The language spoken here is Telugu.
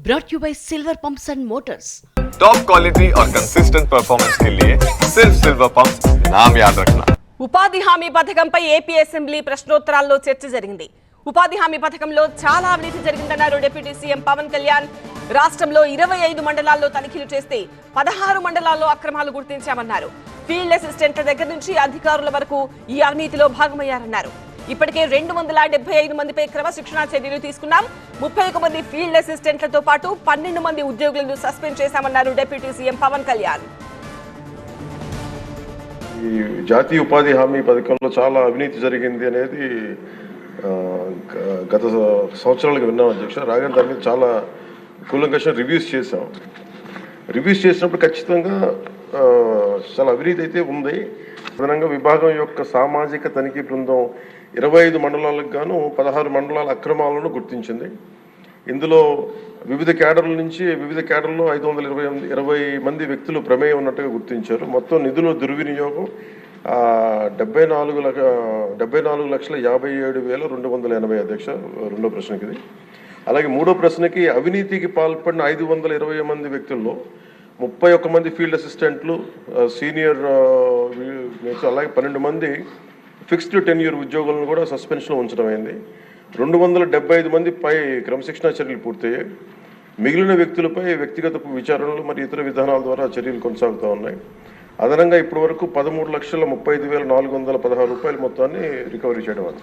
brought you by Silver Pumps and Motors. Top quality और कंसिस्टेंट परफॉर्मेंस के लिए सिर्फ सिल्वर पंप्स नाम याद रखना. ఉపాధి హామీ పథకంపై ఏపీ అసెంబ్లీ ప్రశ్నోత్తరాల్లో చర్చ జరిగింది. ఉపాధి హామీ పథకంలో చాలా అవినీతి జరిగిందన్నారు డిప్యూటీ సీఎం పవన్ కళ్యాణ్. రాష్ట్రంలో 25 మండలాల్లో తనిఖీలు చేస్తే 16 మండలాల్లో అక్రమాలు గుర్తించామన్నారు. ఫీల్డ్ అసిస్టెంట్ల దగ్గర నుంచి అధికారుల వరకు ఈ అవినీతిలో భాగమయ్యారన్నారు. ఇప్పటికే 275 మందిపై క్రమశిక్షణా చర్యలు తీసుకున్నాం. 31 మంది ఫీల్డ్ అసిస్టెంట్లతో పాటు 12 మంది ఉద్యోగులను సస్పెండ్ చేశామన్నారు డిప్యూటీ సీఎం పవన్ కళ్యాణ్. ఈ జాతీయ ఉపాధి హామీ పథకంలో చాలా అవినీతి జరిగింది అనేది గత సంవత్సరాలుగా విన్నాం అధ్యక్ష. రాగానే దాని మీద చాలా కూలంకషంగా రివ్యూస్ చేసాం. రివ్యూస్ చేసినప్పుడు ఖచ్చితంగా చాలా అవినీతి అయితే ఉంది. అదనంగా విభాగం యొక్క సామాజిక తనిఖీ బృందం 25 మండలాలకు గాను 16 మండలాల అక్రమాలను గుర్తించింది. ఇందులో వివిధ కేడర్ల నుంచి వివిధ కేడర్లో 520 మంది వ్యక్తులు ప్రమేయం ఉన్నట్టుగా గుర్తించారు. మొత్తం నిధుల దుర్వినియోగం 74,57,280 అధ్యక్ష. రెండో ప్రశ్నకి ఇది. అలాగే మూడో ప్రశ్నకి అవినీతికి పాల్పడిన 520 మంది వ్యక్తుల్లో 31 మంది ఫీల్డ్ అసిస్టెంట్లు, సీనియర్, అలాగే 12 మంది ఫిక్స్డ్ టెన్యూర్ ఉద్యోగులను కూడా సస్పెన్షన్లో ఉంచడం అయింది. 275 మంది పై క్రమశిక్షణా చర్యలు పూర్తయ్యాయి. మిగిలిన వ్యక్తులపై వ్యక్తిగత విచారణలు మరియు ఇతర విధానాల ద్వారా చర్యలు కొనసాగుతూ ఉన్నాయి. అదనంగా ఇప్పటి వరకు 13,35,416 రూపాయల మొత్తాన్ని రికవరీ చేయడం అయింది.